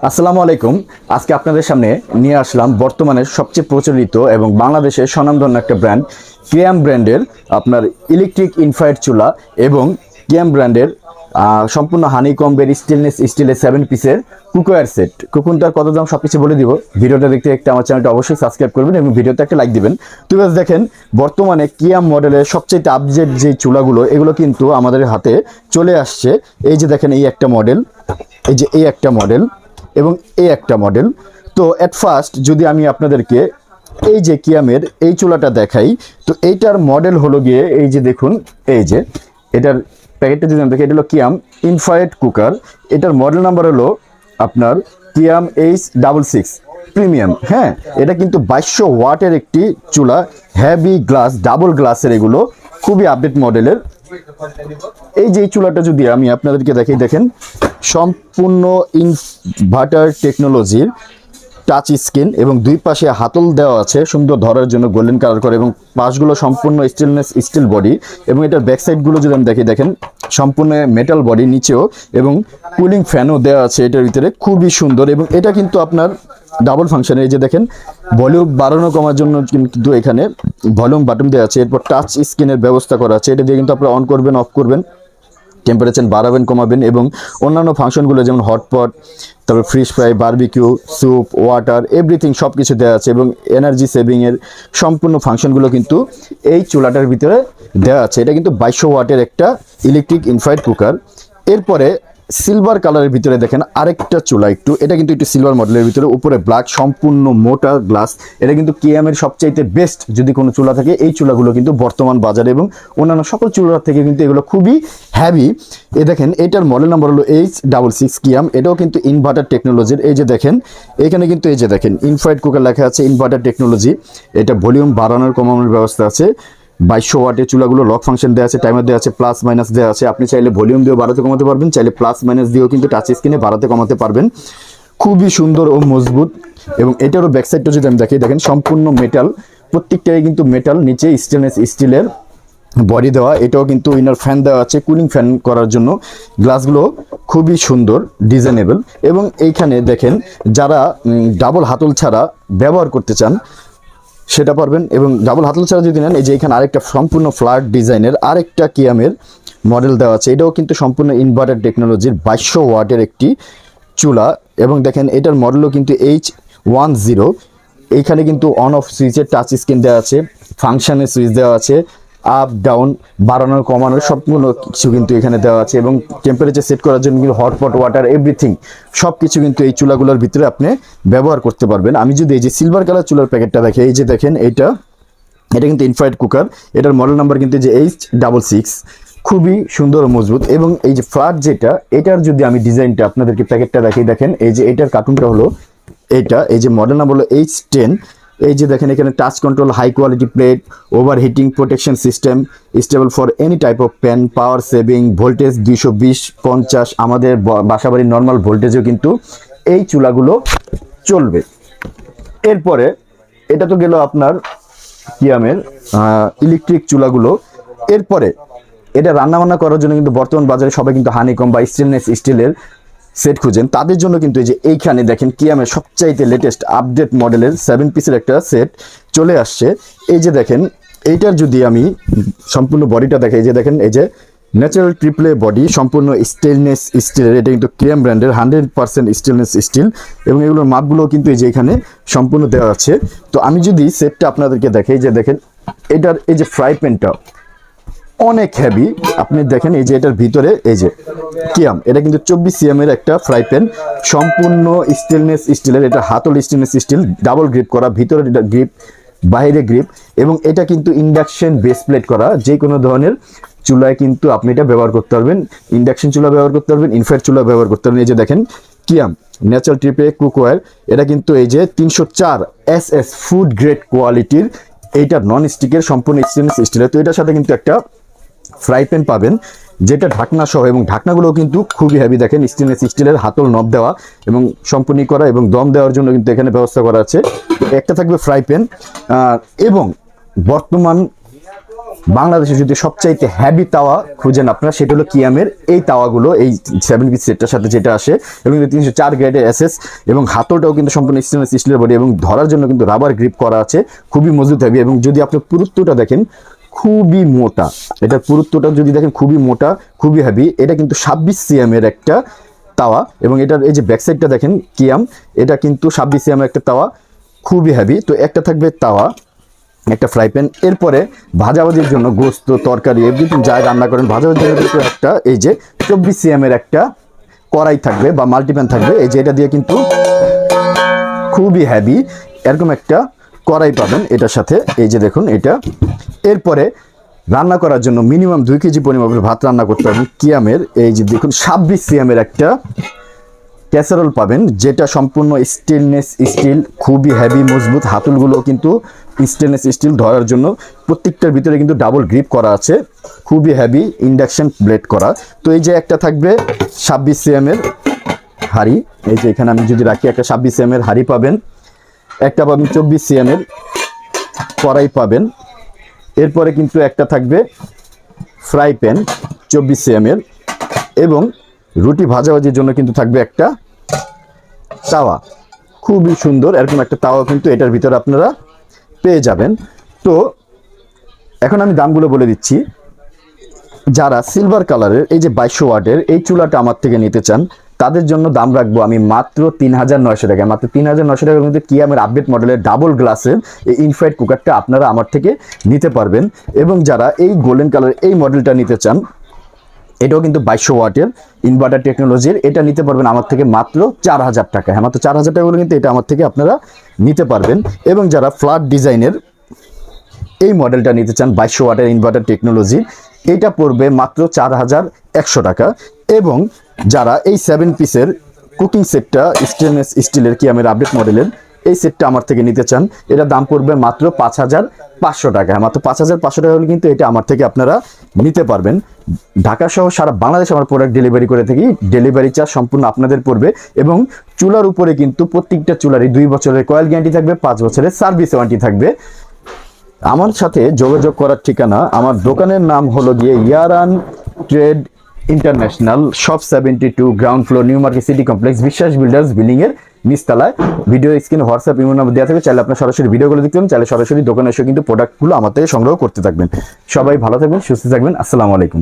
আসসালামু আলাইকুম। আজকে আপনাদের সামনে নিয়ে আসলাম বর্তমানে সবচেয়ে প্রচলিত এবং বাংলাদেশের স্বনামধন্য একটা ব্র্যান্ড কেএম ব্র্যান্ডের আপনার ইলেকট্রিক ইনফ্রারেড চুলা এবং কেএম ব্র্যান্ডের সম্পূর্ণ হানিকম্বের স্টেনলেস স্টিলের 7 পিসের কুকওয়্যার সেট। কুকুনটার কত দাম সব কিছু বলে দিব। ভিডিওটা দেখতে একটা আমার চ্যানেলটা অবশ্যই সাবস্ক্রাইব করবেন এবং ভিডিওতে একটা লাইক দিবেন। তো গাইস দেখেন, বর্তমানে কেএম মডেলের সবচেয়ে আপডেট যে চুলাগুলো এগুলো কিন্তু আমাদের হাতে চলে আসছে। এই যে দেখেন, এই একটা মডেল, এই একটা মডেল এবং এই একটা মডেল। তো এট ফার্স্ট যদি আমি আপনাদেরকে এই যে কিয়ামের এই চুলাটা দেখাই, তো এইটার মডেল হলো গিয়ে এই যে দেখুন, এই যে এটার প্যাকেটটা যদি আমি দেখি, এটা হলো কিয়াম ইনফ্রারেড কুকার। এটার মডেল নাম্বার হলো আপনার কিয়াম H66 প্রিমিয়াম। হ্যাঁ, এটা কিন্তু 2200 ওয়াটের একটি চুলা, হেভি গ্লাস, ডাবল গ্লাসের, এগুলো খুবই আপডেট মডেলের। এই যে চুলাটা যদি আমি আপনাদেরকে দেখাই, দেখেন সম্পূর্ণ ইনভার্টার টেকনোলজির টাচ স্ক্রিন এবং দুই পাশে হাতল দেওয়া আছে সুন্দর ধরার জন্য, গোল্ডেন কালার করে, এবং পাশগুলো সম্পূর্ণ স্টেনলেস স্টিল বডি। এবং এটার ব্যাক সাইডগুলো যদি আমি দেখি, দেখেন সম্পূর্ণ মেটাল বডি নিচেও, এবং কুলিং ফ্যানও দেওয়া আছে এটার ভিতরে, খুবই সুন্দর। এবং এটা কিন্তু আপনার ডাবল ফাংশন। এই যে দেখেন, ভলিউম বাড়ানো কমার জন্য কিন্তু এখানে ভলিউম বাটন দেওয়া আছে। এরপর টাচ স্ক্রিনের ব্যবস্থা করা আছে। এটা দিয়ে কিন্তু আপনারা অন করবেন, অফ করবেন, টেম্পারেচার বাড়াবেন, কমাবেন, এবং অন্যান্য ফাংশনগুলো যেমন হটপট, তারপর fridge fry, barbecue, soup, water, everything সব কিছু দেওয়া আছে। এবং এনার্জি সেভিংয়ের সম্পূর্ণ ফাংশনগুলো কিন্তু এই চুলাটার ভিতরে দেওয়া আছে। এটা কিন্তু 2200 ওয়াটের একটা ইলেকট্রিক ইনফ্রারেড কুকার। এরপরে সিলভার কালারের ভিতরে দেখেন আরেকটা চুলা, এটা কিন্তু একটু সিলভার মডেলের ভিতরে, উপরে ব্ল্যাক, সম্পূর্ণ মোটা গ্লাস। এটা কিন্তু কেএমের সবচাইতে বেস্ট যদি কোনো চুলা থাকে, এই চুলাগুলো কিন্তু বর্তমান বাজারে এবং অন্যান্য সকল চুলার থেকে কিন্তু এগুলো খুবই হ্যাভি। এ দেখেন, এটার মডেল নাম্বার হলো H66 কিয়াম। এটাও কিন্তু ইনভার্টার টেকনোলজির। এই যে দেখেন, এখানে কিন্তু এই যে দেখেন ইনফ্রারেড কুকার লেখা আছে, ইনভার্টার টেকনোলজি। এটা ভলিউম বাড়ানোর কমানোর ব্যবস্থা আছে। 2200 ওয়াটের চুলাগুলো লক ফাংশন দেওয়া আছে, টাইমার দেওয়া আছে, প্লাস মাইনাস দেওয়া আছে। আপনি চাইলে ভলিউম দিয়েও বাড়াতে কমাতে পারবেন, চাইলে প্লাস মাইনাস দিয়েও কিন্তু টাচ স্ক্রিনে বাড়াতে কমাতে পারবেন। খুবই সুন্দর ও মজবুত। এবং এটারও ব্যাক সাইডটা যদি আমি দেখি, দেখেন সম্পূর্ণ মেটাল, প্রত্যেকটাই কিন্তু মেটাল, নিচে স্টেনলেস স্টিলের বডি দেওয়া। এটাও কিন্তু ইনার ফ্যান দেওয়া আছে কুলিং ফ্যান করার জন্য। গ্লাসগুলো খুবই সুন্দর, ডিজাইনেবল। এবং এইখানে দেখেন, যারা ডাবল হাতল ছাড়া ব্যবহার করতে চান সেটা পারবেন। এবং ডাবল হাতল ছাড়া যদি নেন, এই যে এখানে আরেকটা সম্পূর্ণ ফ্ল্যাট ডিজাইনের আরেকটা কিয়ামের মডেল দেওয়া আছে। এটাও কিন্তু সম্পূর্ণ ইনভার্টার টেকনোলজির 2200 ওয়াটের একটি চুলা। এবং দেখেন, এটার মডেলও কিন্তু H10। এইখানে কিন্তু অন অফ সুইচের টাচ স্ক্রিন দেওয়া আছে, ফাংশনের সুইচ দেওয়া আছে, আপ ডাউন, বাড়ানোর কমানোর সম্পূর্ণ কিছু কিন্তু এখানে দেওয়া আছে। এবং টেম্পারেচার সেট করার জন্য কিন্তু হটপট, ওয়াটার, এভরিথিং সব কিছু কিন্তু এই চুলাগুলোর ভিতরে আপনি ব্যবহার করতে পারবেন। আমি যদি এই যে সিলভার কালার চুলার প্যাকেটটা দেখি, এই যে দেখেন, এটা কিন্তু ইনফ্রারেড কুকার। এটার মডেল নাম্বার কিন্তু যে H66, খুবই সুন্দর ও মজবুত। এবং এই যে ফ্ল্যাট যেটা, এটার যদি আমি ডিজাইনটা আপনাদেরকে প্যাকেটটা দেখি, দেখেন এই যে এটার কার্টুনটা হলো এটা, এই যে মডেল নাম্বার হলো H10। এই যে দেখেন, এখানে touch control, high quality plate, over heating protection system, stable for any type of pan, power saving, voltage 220-50, আমাদের বাসাবাড়ির নর্মাল ভোল্টেজেও কিন্তু এই চুলাগুলো চলবে। এরপরে এটা তো গেল আপনার কিয়ামের ইলেকট্রিক চুলাগুলো। এরপরে এটা রান্নাবান্না করার জন্য কিন্তু বর্তমান বাজারে সবাই কিন্তু হানিকম বা স্টেনলেস স্টিলের সেট খুঁজেন। তাদের জন্য কিন্তু এই যে এইখানে দেখেন কিয়ামের সবচাইতে লেটেস্ট আপডেট মডেলের 7 পিসের একটা সেট চলে আসছে। এই যে দেখেন, এইটার যদি আমি সম্পূর্ণ বডিটা দেখে, এই যে দেখেন, এই যে ন্যাচারাল ট্রিপলে বডি, সম্পূর্ণ স্টেনলেস স্টিলের। এটা কিন্তু কিয়াম ব্র্যান্ডের 100% স্টেনলেস স্টিল। এবং এগুলোর মাপগুলো কিন্তু এই যে এখানে সম্পূর্ণ দেওয়া আছে। তো আমি যদি সেটটা আপনাদেরকে দেখাই, যে দেখেন এটার এই যে ফ্রাই প্যানটা অনেক হেভি। আপনি দেখেন, এই যে এটার ভিতরে এই যে কিয়াম, এটা কিন্তু 24 cm এর একটা ফ্রাই প্যান, সম্পূর্ণ স্টেনলেস স্টিলের। এটা হাতল স্টেনলেস স্টিল, ডাবল গ্রিপ করা, ভিতরে গ্রিপ, বাইরে গ্রিপ। এবং এটা কিন্তু ইন্ডাকশন বেস প্লেট করা। যে কোনো ধরনের চুলায় কিন্তু আপনি এটা ব্যবহার করতে পারবেন। ইন্ডাকশন চুলা ব্যবহার করতে পারবেন, ইনফ্রারেড চুলা ব্যবহার করতে পারবেন। এই যে দেখেন কিয়াম ন্যাচারাল ট্রিপে কুকওয়্যার। এটা কিন্তু এই যে 304 SS ফুড গ্রেড কোয়ালিটির। এইটা নন স্টিকের, সম্পূর্ণ স্টেনলেস স্টিলের। তো এটার সাথে কিন্তু একটা ফ্রাই প্যান পাবেন, যেটা ঢাকনা সহ, এবং ঢাকনাগুলো কিন্তু খুবই হেভি। দেখেন স্টেনলেস স্টিলের, হাতল নব দেওয়া এবং সম্পূর্ণ করা, এবং দম দেওয়ার জন্য কিন্তু এখানে ব্যবস্থা করা আছে। একটা থাকবে ফ্রাই প্যান। এবং বর্তমান বাংলাদেশে যদি সবচাইতে হেভি তাওয়া খুঁজেন আপনারা, সেটা হলো কিয়ামের এই তাওয়াগুলো, এই 7 পিস সেটটার সাথে যেটা আসে, এবং 304 গ্রেডের এসএস, এবং হাতলটাও কিন্তু সম্পূর্ণ স্টেনলেস স্টিলের বডি, এবং ধরার জন্য কিন্তু রাবার গ্রিপ করা আছে, খুবই মজবুত হেভি। এবং যদি আপনি পুরুত্বটা দেখেন খুবই মোটা, এটার পুরুত্বটা যদি দেখেন খুবই মোটা, খুবই হেভি। এটা কিন্তু 26 সিএমের একটা তাওয়া, এবং এটার এই যে ব্যাক সাইডটা দেখেন কিয়াম, এটা কিন্তু 26 সিএমের একটা তাওয়া, খুবই হেভি। তো একটা থাকবে তাওয়া, একটা ফ্রাই প্যান, এরপরে ভাজাভাজির জন্য গোস্ত তরকারি এভরিথিং যাই রান্না করেন ভাজাভাজির জন্য একটা এই যে 24 সিএমের একটা কড়াই থাকবে বা মাল্টিপ্যান থাকবে। এই যে এটা দিয়ে কিন্তু খুবই হেভি এরকম একটা কড়াই পাবেন এটার সাথে, এই যে দেখুন এটা। এরপরে রান্না করার জন্য মিনিমাম 2 কেজি পরিমাপের ভাত রান্না করতে পারবেন কিয়ামের, এই যে দেখুন 26 সিএমের একটা ক্যাসারোল পাবেন, যেটা সম্পূর্ণ স্টেনলেস স্টিল, খুবই হেভি মজবুত। হাতলগুলো কিন্তু স্টেনলেস স্টিল, ধরার জন্য প্রত্যেকটার ভিতরে কিন্তু ডাবল গ্রিপ করা আছে, খুবই হেভি, ইন্ডাকশন ব্লেড করা। তো এই যে একটা থাকবে 26 সিএমের হাঁড়ি, এই যে এখানে আমি যদি রাখি একটা 26 সিএমের হাঁড়ি পাবেন, একটা পাবেন 24 সিএমের কড়াই পাবেন। এরপরে কিন্তু একটা থাকবে ফ্রাই প্যান 24 সিএমের, এবং রুটি ভাজাভাজির জন্য কিন্তু থাকবে একটা তাওয়া, খুবই সুন্দর এরকম একটা তাওয়া কিন্তু এটার ভিতরে আপনারা পেয়ে যাবেন। তো এখন আমি দামগুলো বলে দিচ্ছি। যারা সিলভার কালারের এই যে 2200 ওয়াটের এই চুলাটা আমার থেকে নিতে চান, তাদের জন্য দাম রাখবো আমি মাত্র 3900 টাকা। মাত্র 3900 টাকার মধ্যে কিয়ামের আপডেট মডেলের ডাবল গ্লাসের এই ইনফ্রারেড কুকারটা আপনারা আমার থেকে নিতে পারবেন। এবং যারা এই গোল্ডেন কালারের এই মডেলটা নিতে চান, এটাও কিন্তু 2200 ওয়াটের ইনভার্টার টেকনোলজির, এটা নিতে পারবেন আমার থেকে মাত্র 4000 টাকা। হ্যাঁ, মাত্র 4000 টাকা বলে কিন্তু এটা আমার থেকে আপনারা নিতে পারবেন। এবং যারা ফ্ল্যাট ডিজাইনের এই মডেলটা নিতে চান 2200 ওয়াটের ইনভার্টার টেকনোলজি, এটা পড়বে মাত্র 4100 টাকা। এবং যারা এই 7 পিসের কুকিং সেটটা স্টেনলেস স্টিলের কিয়ামের আপডেট মডেলের এই সেটটা আমার থেকে নিতে চান, এটা দাম পড়বে মাত্র 5500 টাকা। মাত্র 5500 টাকা হলে কিন্তু এটা আমার থেকে আপনারা নিতে পারবেন। ঢাকা সহ সারা বাংলাদেশ আমার প্রোডাক্ট ডেলিভারি করে থাকি, ডেলিভারি চার্জ সম্পূর্ণ আপনাদের পড়বে। এবং চুলার উপরে কিন্তু প্রত্যেকটা চুলারই 2 বছরের কয়েল গ্যারান্টি থাকবে, 5 বছরের সার্ভিস ওয়ারেন্টি থাকবে। আমার সাথে যোগাযোগ করার ঠিকানা, আমার দোকানের নাম হলো গিয়ে Yaran trade international, shop 72, ground floor, new market city complex, Biswas builders building এর নিচতলায়। ভিডিও স্ক্রিনে হোয়াটসঅ্যাপ ইমেল নাম্বার দেওয়া থাকবে, চাইলে আপনার সরাসরি ভিডিওগুলো দেখতে পাবেন, চাইলে সরাসরি দোকানে এসে কিন্তু প্রোডাক্টগুলো আমার থেকে সংগ্রহ করতে থাকবেন। সবাই ভালো থাকবেন, সুস্থ থাকবেন, আসসালামু আলাইকুম।